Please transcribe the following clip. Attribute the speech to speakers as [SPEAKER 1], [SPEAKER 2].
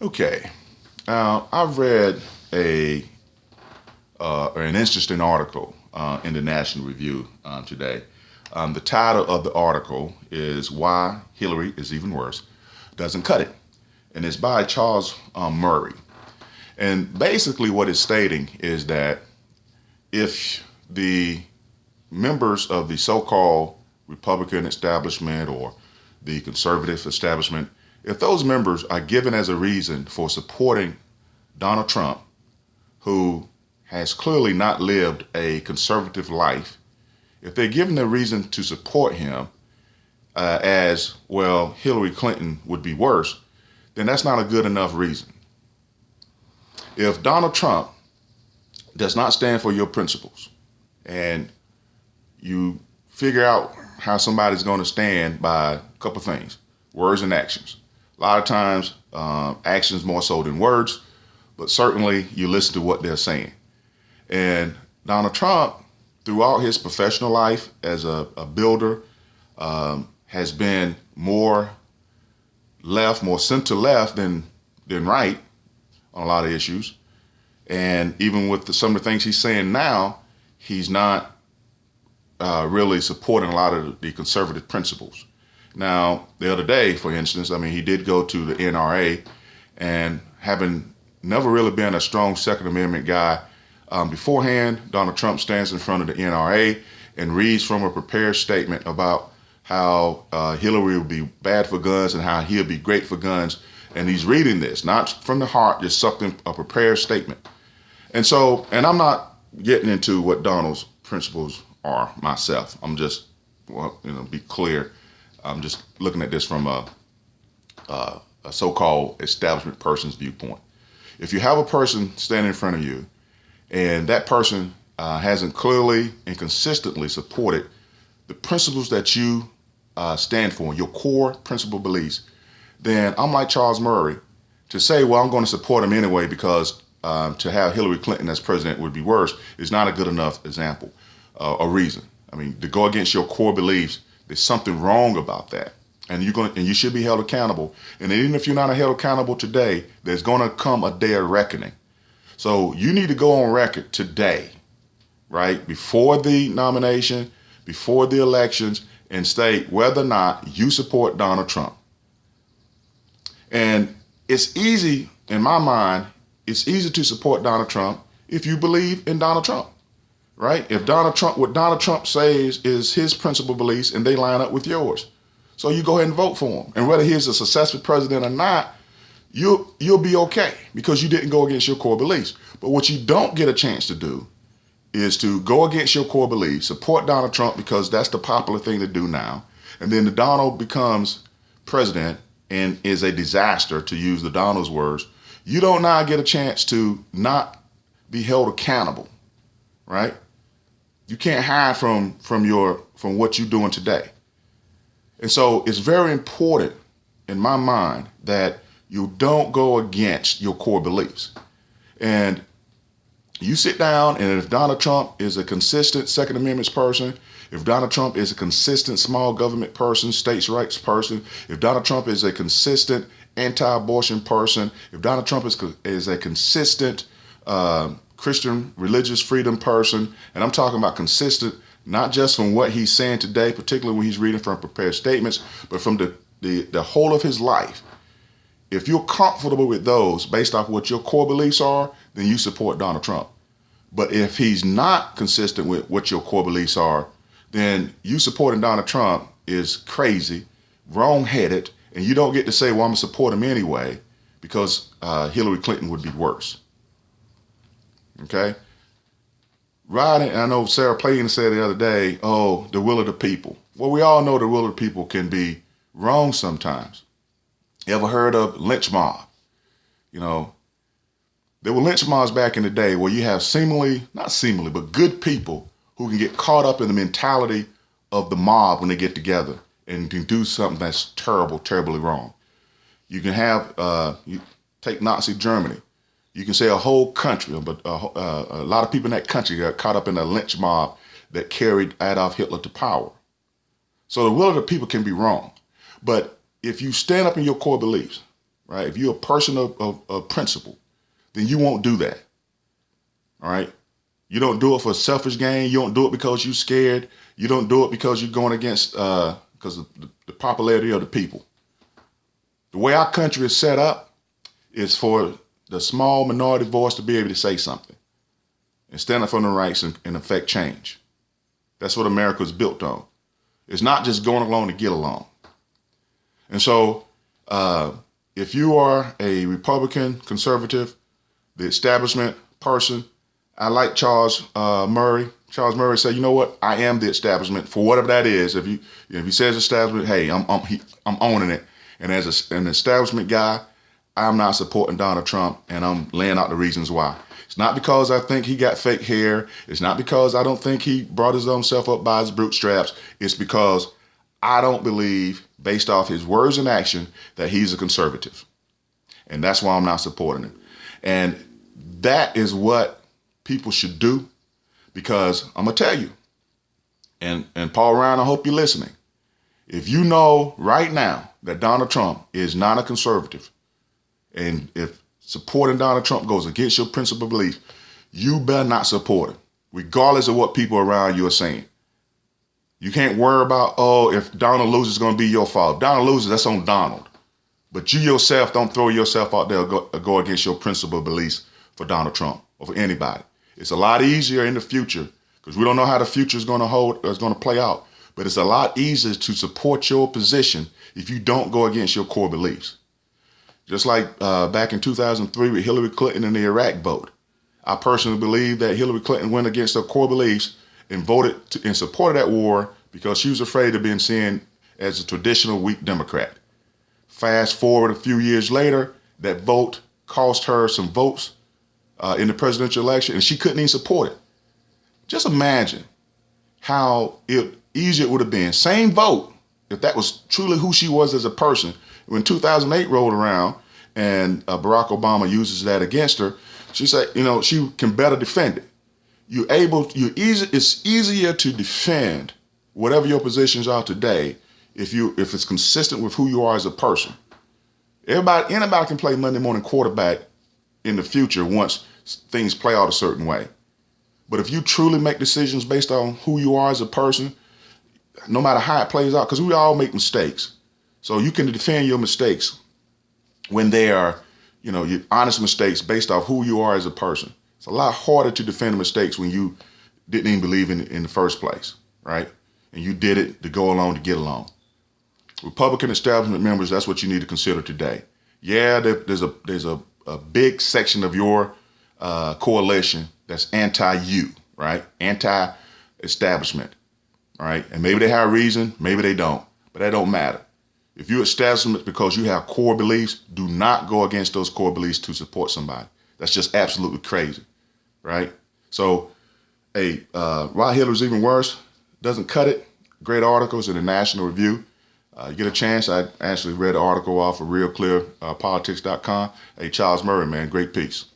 [SPEAKER 1] Okay. I've read a an interesting article in the National Review today. The title of the article is "Why Hillary is Even Worse Doesn't Cut It," and it's by Charles Murray. And basically, what it's stating is that if the members of the so-called Republican establishment or the conservative establishment, if those members are given as a reason for supporting Donald Trump, who has clearly not lived a conservative life, if they're given a reason to support him as, well, Hillary Clinton would be worse, then that's not a good enough reason. If Donald Trump does not stand for your principles and you figure out how somebody's going to stand by a couple things, words and actions. A lot of times, actions more so than words, but certainly you listen to what they're saying. And Donald Trump, throughout his professional life as a builder, has been more left, more center left than right on a lot of issues. And even with some of the things he's saying now, he's not really supporting a lot of the conservative principles. Now, the other day, for instance, I mean, he did go to the NRA, and having never really been a strong Second Amendment guy beforehand, Donald Trump stands in front of the NRA and reads from a prepared statement about how Hillary will be bad for guns and how he'll be great for guns. And he's reading this, not from the heart, just something, a prepared statement. And so, and I'm not getting into what Donald's principles are myself. I'm just, well, be clear. I'm just looking at this from a so-called establishment person's viewpoint. If you have a person standing in front of you and that person hasn't clearly and consistently supported the principles that you stand for, your core principle beliefs, then I'm like Charles Murray to say, well, I'm going to support him anyway because to have Hillary Clinton as president would be worse is not a good enough example or reason. I mean, to go against your core beliefs, there's something wrong about that. And you should be held accountable. And even if you're not held accountable today, there's going to come a day of reckoning. So you need to go on record today, right, before the nomination, before the elections, and state whether or not you support Donald Trump. And it's easy, in my mind, it's easy to support Donald Trump if you believe in Donald Trump, right? If what Donald Trump says is his principal beliefs and they line up with yours. So you go ahead and vote for him. And whether he's a successful president or not, you'll be okay because you didn't go against your core beliefs. But what you don't get a chance to do is to go against your core beliefs, support Donald Trump because that's the popular thing to do now. And then the Donald becomes president and is a disaster, to use the Donald's words. You don't now get a chance to not be held accountable, right? You can't hide from what you're doing today. And so it's very important in my mind that you don't go against your core beliefs. And you sit down, and if Donald Trump is a consistent Second Amendment person, if Donald Trump is a consistent small government person, states' rights person, if Donald Trump is a consistent anti-abortion person, if Donald Trump is a consistent Christian religious freedom person, and I'm talking about consistent, not just from what he's saying today, particularly when he's reading from prepared statements, but from the whole of his life. If you're comfortable with those based off what your core beliefs are, then you support Donald Trump. But if he's not consistent with what your core beliefs are, then you supporting Donald Trump is crazy, wrong-headed, and you don't get to say, well, I'm going to support him anyway because Hillary Clinton would be worse. Okay? Right, and I know Sarah Palin said the other day, oh, the will of the people. Well, we all know the will of the people can be wrong sometimes. You ever heard of lynch mob? There were lynch mobs back in the day where you have not seemingly, but good people who can get caught up in the mentality of the mob when they get together and can do something that's terrible, terribly wrong. You can have, you take Nazi Germany. You can say a whole country, but a lot of people in that country got caught up in a lynch mob that carried Adolf Hitler to power. So the will of the people can be wrong. But if you stand up in your core beliefs, right? If you're a person of principle, then you won't do that, all right? You don't do it for selfish gain. You don't do it because you're scared. You don't do it because you're going against, because of the popularity of the people. The way our country is set up is for the small minority voice to be able to say something and stand up for the rights and affect change. That's what America is built on. It's not just going along to get along. And so if you are a Republican, conservative, the establishment person, I like Charles Murray. Charles Murray said, you know what? I am the establishment for whatever that is. If he says establishment, hey, I'm owning it. And as an establishment guy, I'm not supporting Donald Trump, and I'm laying out the reasons why. It's not because I think he got fake hair. It's not because I don't think he brought his own self up by his bootstraps. It's because I don't believe, based off his words and action, that he's a conservative. And that's why I'm not supporting him. And that is what people should do, because I'm going to tell you, and Paul Ryan, I hope you're listening. If you know right now that Donald Trump is not a conservative, and if supporting Donald Trump goes against your principal belief, you better not support him, regardless of what people around you are saying. You can't worry about, oh, if Donald loses, it's going to be your fault. If Donald loses, that's on Donald. But you yourself, don't throw yourself out there or go against your principal beliefs for Donald Trump or for anybody. It's a lot easier in the future, because we don't know how the future is going to play out. But it's a lot easier to support your position if you don't go against your core beliefs. Just like back in 2003 with Hillary Clinton and the Iraq vote. I personally believe that Hillary Clinton went against her core beliefs and voted in support of that war because she was afraid of being seen as a traditional weak Democrat. Fast forward a few years later, that vote cost her some votes in the presidential election, and she couldn't even support it. Just imagine how easy it would have been. Same vote, if that was truly who she was as a person. When 2008 rolled around and Barack Obama uses that against her, she said, she can better defend it. It's easier to defend whatever your positions are today if it's consistent with who you are as a person. Anybody can play Monday morning quarterback in the future once things play out a certain way. But if you truly make decisions based on who you are as a person, no matter how it plays out, because we all make mistakes. So you can defend your mistakes when they are, your honest mistakes based off who you are as a person. It's a lot harder to defend mistakes when you didn't even believe in the first place, right? And you did it to go along to get along. Republican establishment members, that's what you need to consider today. Yeah, there's a big section of your coalition that's anti-you, right? Anti-establishment, all right? And maybe they have a reason, maybe they don't, but that don't matter. If you're establishment because you have core beliefs, do not go against those core beliefs to support somebody. That's just absolutely crazy, right? So, why Hillary's even worse, doesn't cut it. Great articles in the National Review. You get a chance, I actually read an article off of RealClearPolitics.com. Hey, Charles Murray, man, great piece.